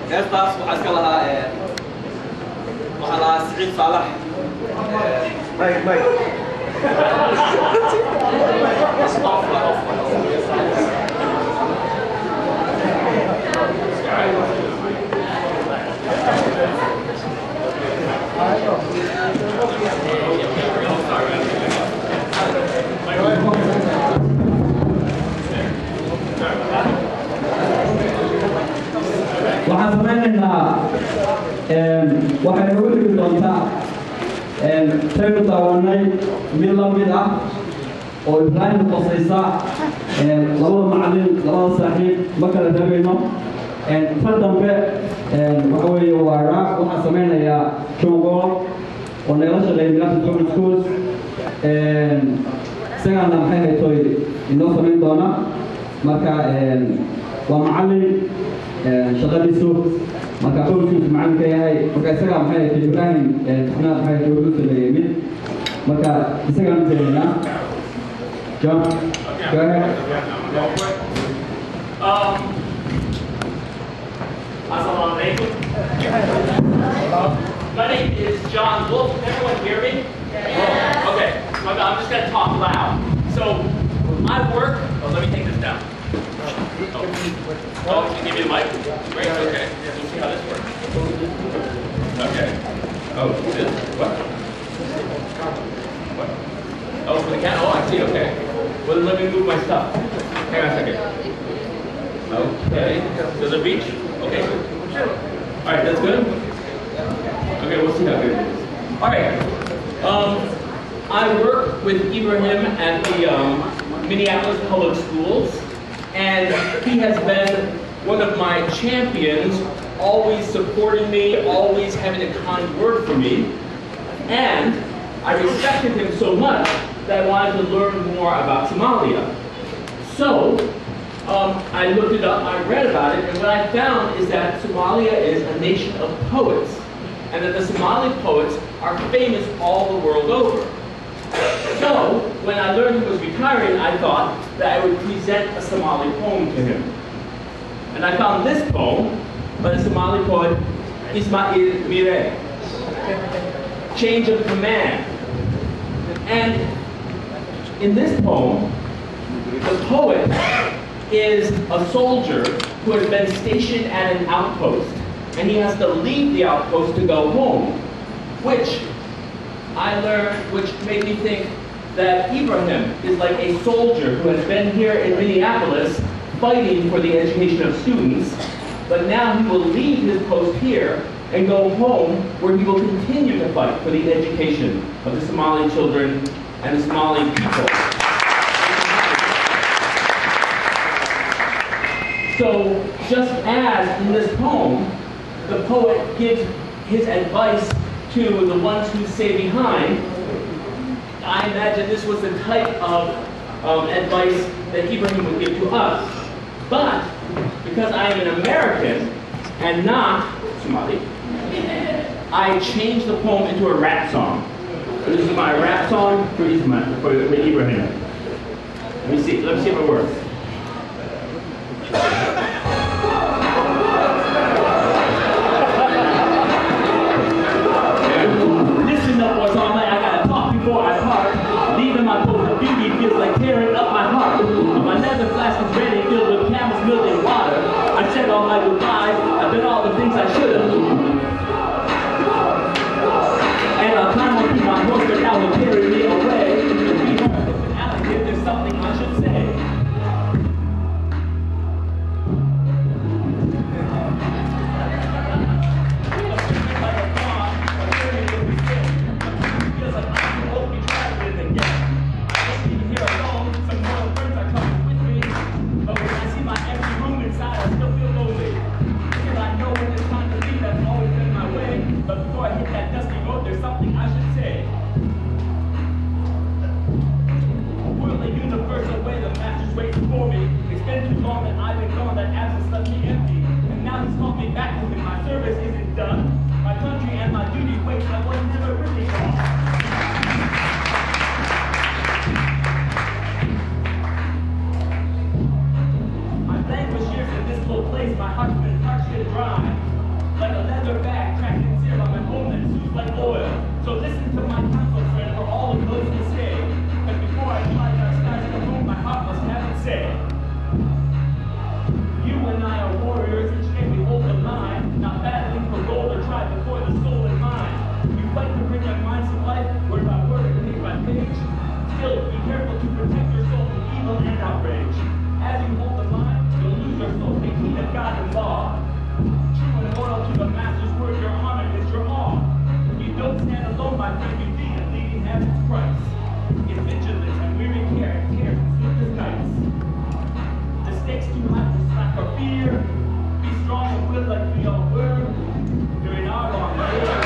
heestaas waxaa iska lahaa waxaa lahaa Siciid Saalax waxaan samaynaynaa waxay nagu dhigi doontaa taynu daawanay mid la mid ah oo Ibrahim qosaysa labada macallin labada saaxiib ma kala dabayno tan dambe waxa weeye waa raaq waxaan samaynayaa Jongol oo nagala shaqeeya Milata Public Schools isagana maxay haytoy inoo samayn doona marka waa macallin shaqadiisu marka xulkiisu macallinka yahay marka isaga maxay haytoy Ibrahim taxnaad maxay haytoy ugu sameeyey mid marka isagana jeedina John go ahead. Assalamu alaikum. My name is John Wolf. Can everyone hear me? Yeah. Okay. I'm just going to talk loud. So, I work. Oh, let me take this down. Oh, can you give me the mic? Great. Okay. Let's see how this works. Okay. Oh, this? What? What? Oh, for the cat? Oh, I see. Okay. Well, then let me move my stuff. Hang on a second. Okay. Does it reach? Okay. All right, that's good. Okay, we'll see how good it is. All right. I work with Ibrahim at the Minneapolis Public Schools, and he has been one of my champions, always supporting me, always having a kind word for me. And I respected him so much that I wanted to learn more about Somalia. So, I looked it up, I read about it, and what I found is that Somalia is a nation of poets, and that the Somali poets are famous all the world over. So, when I learned he was retiring, I thought that I would present a Somali poem to him. And I found this poem by the Somali poet Ismail Mire, Change of Command. And in this poem, the poet is a soldier who has been stationed at an outpost, and he has to leave the outpost to go home, which I learned, which made me think that Ibrahim is like a soldier who has been here in Minneapolis fighting for the education of students, but now he will leave his post here and go home where he will continue to fight for the education of the Somali children and the Somali people. So, just as in this poem, the poet gives his advice to the ones who stay behind, I imagine this was the type of advice that Ibrahim would give to us. But, because I am an American and not Somali, I changed the poem into a rap song. This is my rap song for Ibrahim. Let's see if it works. Listen up, boys, all night. I gotta talk before I part. Leaving my post of beauty feels like tearing up my heart. My leather flask is ready, filled with camel's milk and water. I said all my goodbyes. I've done all the things I should have. And I'll climb up to my horse, but now will carry me away. If there's something I should say. My heart's been dry. as Christ, in vigilance and weary care, sleepless nights. The stakes too high to slack or fear. Be strong and will like we all were during our long days.